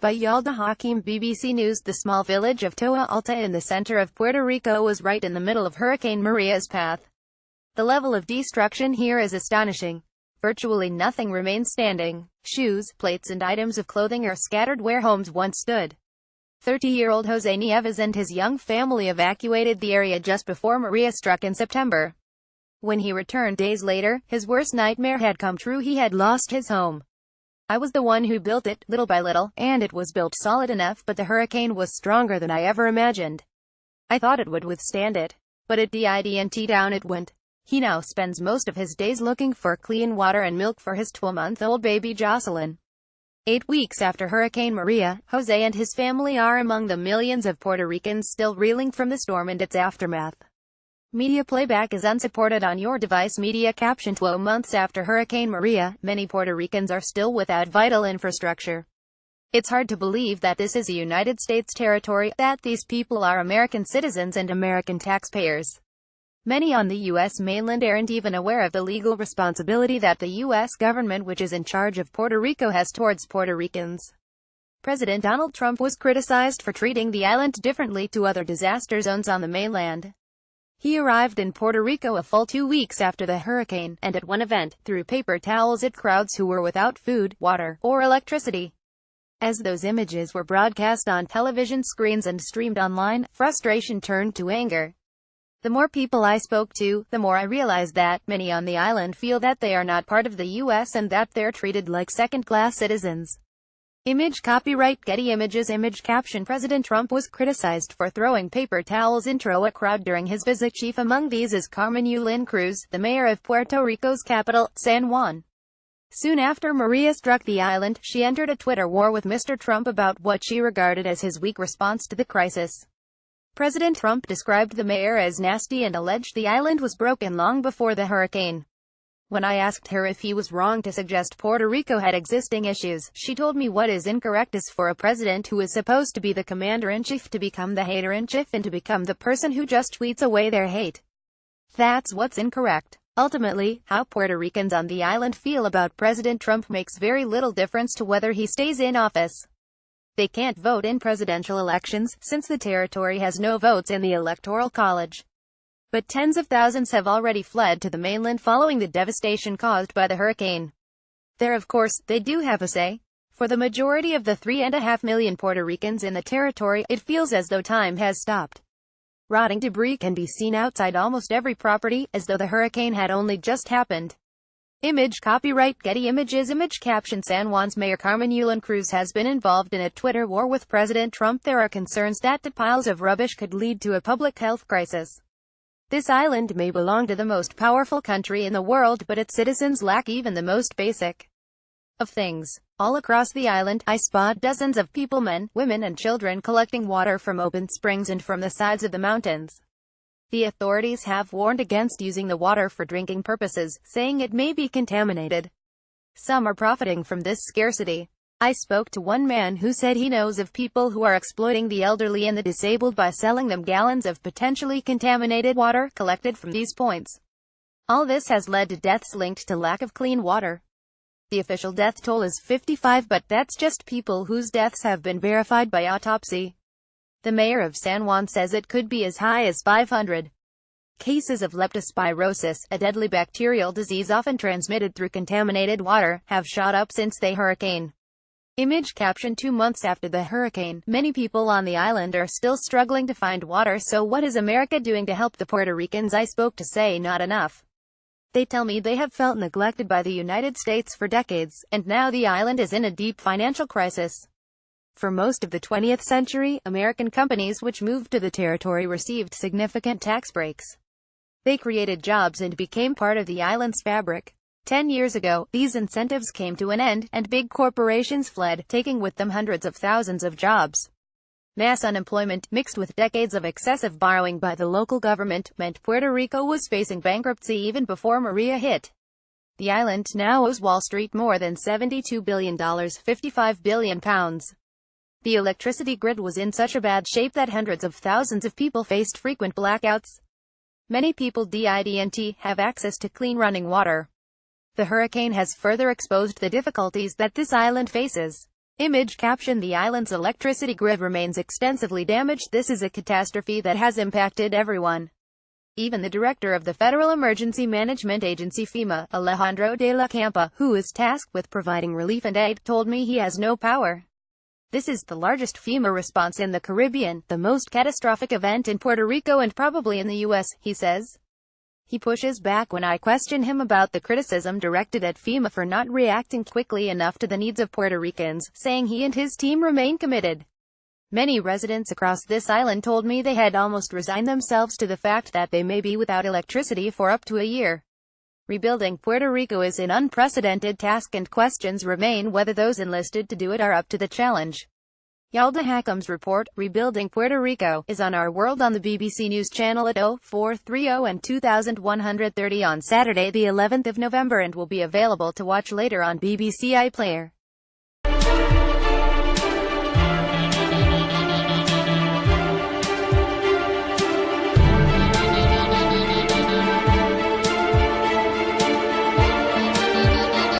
By Yalda Hakim BBC News. The small village of Toa Alta in the center of Puerto Rico was right in the middle of Hurricane Maria's path. The level of destruction here is astonishing. Virtually nothing remains standing. Shoes, plates and items of clothing are scattered where homes once stood. 30-year-old Jose Nieves and his young family evacuated the area just before Maria struck in September. When he returned days later, his worst nightmare had come true. He had lost his home. "I was the one who built it, little by little, and it was built solid enough, but the hurricane was stronger than I ever imagined. I thought it would withstand it. But it didn't. Down it went." He now spends most of his days looking for clean water and milk for his 12-month-old baby Jocelyn. 8 weeks after Hurricane Maria, Jose and his family are among the millions of Puerto Ricans still reeling from the storm and its aftermath. Media playback is unsupported on your device. Media caption: 12 months after Hurricane Maria, many Puerto Ricans are still without vital infrastructure. It's hard to believe that this is a United States territory, that these people are American citizens and American taxpayers. Many on the U.S. mainland aren't even aware of the legal responsibility that the U.S. government, which is in charge of Puerto Rico, has towards Puerto Ricans. President Donald Trump was criticized for treating the island differently to other disaster zones on the mainland. He arrived in Puerto Rico a full 2 weeks after the hurricane, and at one event, threw paper towels at crowds who were without food, water, or electricity. As those images were broadcast on television screens and streamed online, frustration turned to anger. The more people I spoke to, the more I realized that many on the island feel that they are not part of the U.S. and that they're treated like second-class citizens. Image copyright Getty Images. Image caption: President Trump was criticized for throwing paper towels into a crowd during his visit. Chief among these is Carmen Yulín Cruz, the mayor of Puerto Rico's capital, San Juan. Soon after Maria struck the island, she entered a Twitter war with Mr. Trump about what she regarded as his weak response to the crisis. President Trump described the mayor as nasty and alleged the island was broken long before the hurricane. When I asked her if he was wrong to suggest Puerto Rico had existing issues, she told me what is incorrect is for a president who is supposed to be the commander-in-chief to become the hater-in-chief and to become the person who just tweets away their hate. That's what's incorrect. Ultimately, how Puerto Ricans on the island feel about President Trump makes very little difference to whether he stays in office. They can't vote in presidential elections, since the territory has no votes in the Electoral College. But tens of thousands have already fled to the mainland following the devastation caused by the hurricane. There, of course, they do have a say. For the majority of the 3.5 million Puerto Ricans in the territory, it feels as though time has stopped. Rotting debris can be seen outside almost every property, as though the hurricane had only just happened. Image copyright Getty Images. Image caption: San Juan's Mayor Carmen Yulín Cruz has been involved in a Twitter war with President Trump. There are concerns that the piles of rubbish could lead to a public health crisis. This island may belong to the most powerful country in the world, but its citizens lack even the most basic of things. All across the island, I spot dozens of people, men, women and children, collecting water from open springs and from the sides of the mountains. The authorities have warned against using the water for drinking purposes, saying it may be contaminated. Some are profiting from this scarcity. I spoke to one man who said he knows of people who are exploiting the elderly and the disabled by selling them gallons of potentially contaminated water collected from these points. All this has led to deaths linked to lack of clean water. The official death toll is 55, but that's just people whose deaths have been verified by autopsy. The mayor of San Juan says it could be as high as 500. Cases of leptospirosis, a deadly bacterial disease often transmitted through contaminated water, have shot up since the hurricane. Image caption: 2 months after the hurricane, many people on the island are still struggling to find water. So what is America doing to help the Puerto Ricans I spoke to say not enough. They tell me they have felt neglected by the United States for decades, and now the island is in a deep financial crisis. For most of the 20th century, American companies which moved to the territory received significant tax breaks. They created jobs and became part of the island's fabric. 10 years ago, these incentives came to an end, and big corporations fled, taking with them hundreds of thousands of jobs. Mass unemployment, mixed with decades of excessive borrowing by the local government, meant Puerto Rico was facing bankruptcy even before Maria hit. The island now owes Wall Street more than $72 billion, £55 billion. The electricity grid was in such a bad shape that hundreds of thousands of people faced frequent blackouts. Many people didn't have access to clean running water. The hurricane has further exposed the difficulties that this island faces. Image caption: the island's electricity grid remains extensively damaged. This is a catastrophe that has impacted everyone. Even the director of the Federal Emergency Management Agency FEMA, Alejandro de la Campa, who is tasked with providing relief and aid, told me he has no power. This is the largest FEMA response in the Caribbean, the most catastrophic event in Puerto Rico and probably in the U.S., he says. He pushes back when I question him about the criticism directed at FEMA for not reacting quickly enough to the needs of Puerto Ricans, saying he and his team remain committed. Many residents across this island told me they had almost resigned themselves to the fact that they may be without electricity for up to a year. Rebuilding Puerto Rico is an unprecedented task and questions remain whether those enlisted to do it are up to the challenge. Yalda Hakim's report, Rebuilding Puerto Rico, is on Our World on the BBC News Channel at 0430 and 2130 on Saturday the 11th of November and will be available to watch later on BBC iPlayer.